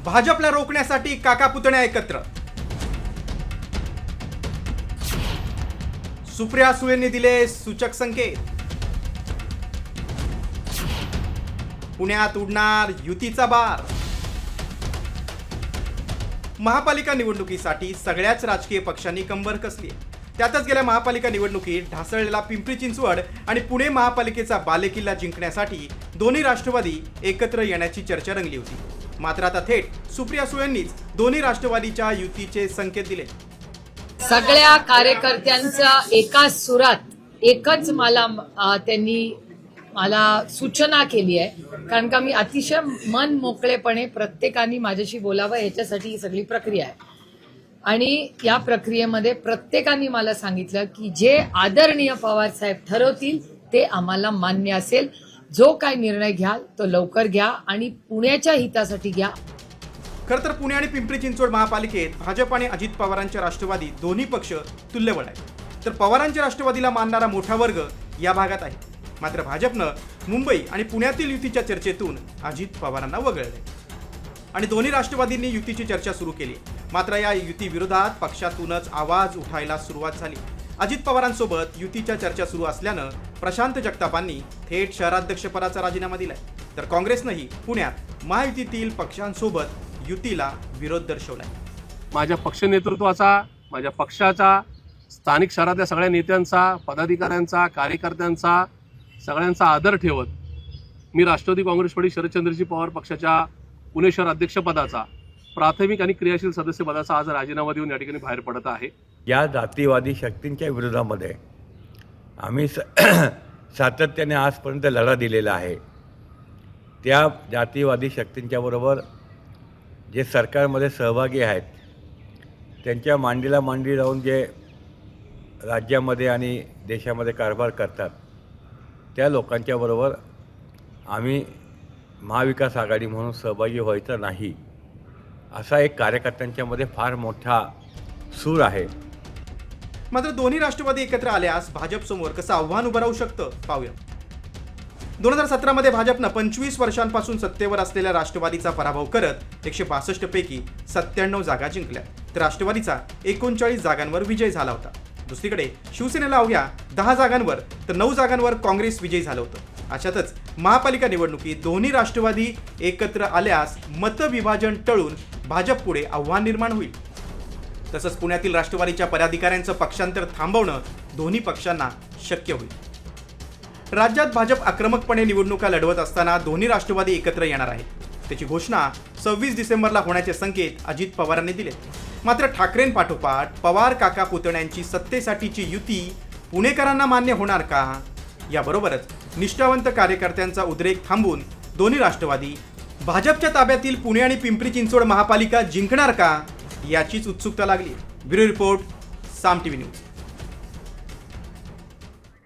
भाजपला रोखण्यासाठी काका पुतण्या एकत्र. सुप्रिया सुळेंनी दिले सूचक संकेत. पुण्यात उडणार युतीचा बार. महापालिका निवडणुकीसाठी सगळ्याच राजकीय पक्षांनी कंबर कसली. त्यातच गेल्या महापालिका निवडणुकीत ढासळलेला पिंपरी चिंचवड आणि पुणे महापालिकेचा बालेकिल्ला जिंकण्यासाठी दोन्ही राष्ट्रवादी एकत्र येण्याची चर्चा रंगली होती. मात्र आता थेट सुप्रिया सुळेंनीच दोन्ही राष्ट्रवादीच्या युतीचे संकेत दिले. सगळ्या कार्यकर्त्यांचा एकाच सुरात एकच त्यांनी मला सूचना केली आहे, कारण का मी अतिशय मन मोकळेपणे प्रत्येकाने माझ्याशी बोलावं याच्यासाठी ही सगळी प्रक्रिया आहे. आणि या प्रक्रियेमध्ये प्रत्येकाने मला सांगितलं की जे आदरणीय पवार साहेब ठरवतील ते आम्हाला मान्य असेल. जो काय निर्णय घ्याल तो लवकर घ्या आणि पुण्याच्या हितासाठी घ्या. खरं तर पुणे आणि पिंपरी चिंचवड महापालिकेत भाजप आणि अजित पवारांच्या राष्ट्रवादी दोन्ही पक्ष तुल्यबळ आहेत. तर पवारांच्या राष्ट्रवादीला मानणारा मोठा वर्ग या भागात आहे. मात्र भाजपनं मुंबई आणि पुण्यातील युतीच्या चर्चेतून अजित पवारांना वगळले आणि दोन्ही राष्ट्रवादींनी युतीची चर्चा सुरू केली. मात्र या युती विरोधात पक्षातूनच आवाज उठायला सुरुवात झाली. अजित पवारांसोबत युतीच्या चर्चा सुरू असल्यानं प्रशांत जगतापांनी थेट शहराध्यक्षपदाचा राजीनामा दिलाय. तर काँग्रेसनंही पुण्यात महायुतीतील पक्षांसोबत युतीला विरोध दर्शवलाय. माझ्या पक्ष नेतृत्वाचा, माझ्या पक्षाचा, स्थानिक शहरातल्या सगळ्या नेत्यांचा, पदाधिकाऱ्यांचा, कार्यकर्त्यांचा सगळ्यांचा आदर ठेवत मी राष्ट्रवादी काँग्रेस पार्टी शरदचंद्रजी पवार पक्षाच्या पुणे शहर अध्यक्षपदाचा प्राथमिक आणि क्रियाशील सदस्यपदाचा आज राजीनामा देऊन या ठिकाणी बाहेर पडत आहे. या जातीवादी शक्तींच्या विरोधामध्ये आम्ही सातत्याने आजपर्यंत लढा दिलेला आहे. त्या जातीवादी शक्तींच्या बरोबर जे सरकारमध्ये सहभागी आहेत त्यांच्या मांडीला मांडी लावून जे राज्यामध्ये आणि देशामध्ये कारभार करतात त्या लोकांच्या बरोबर आम्ही महाविकास आघाडी म्हणून सहभागी व्हायचं नाही, असा एक कार्यकर्त्यांच्यामध्ये फार मोठा सूर आहे. मात्र दोन्ही राष्ट्रवादी एकत्र आल्यास भाजपसमोर कसं आव्हान उभं राहू शकतं पाहूया. 2017 भाजपनं 25 वर्षांपासून सत्तेवर असलेल्या राष्ट्रवादीचा पराभव करत 162 पैकी 97 जागा जिंकल्या. तर राष्ट्रवादीचा 39 जागांवर विजय झाला होता. दुसरीकडे शिवसेनेला अवघ्या 10 जागांवर तर 9 जागांवर काँग्रेस विजयी झालं होतं. अशातच महापालिका निवडणुकीत दोन्ही राष्ट्रवादी एकत्र आल्यास मतविभाजन टळून भाजपपुढे आव्हान निर्माण होईल. तसंच पुण्यातील राष्ट्रवादीच्या पदाधिकाऱ्यांचं पक्षांतर थांबवणं दोन्ही पक्षांना शक्य होईल. राज्यात भाजप आक्रमकपणे निवडणुका लढवत असताना दोन्ही राष्ट्रवादी एकत्र येणार आहेत. त्याची घोषणा 26 डिसेंबरला होण्याचे संकेत अजित पवारांनी दिले. मात्र ठाकरेंपाठोपाठ पवार काका पुतण्यांची सत्तेसाठीची युती पुणेकरांना मान्य होणार का? याबरोबरच निष्ठावंत कार्यकर्त्यांचा उद्रेक थांबून दोन्ही राष्ट्रवादी भाजपच्या ताब्यातील पुणे आणि पिंपरी चिंचवड महापालिका जिंकणार का याचीच उत्सुकता लागली. ब्युरो रिपोर्ट, साम टीव्ही न्यूज.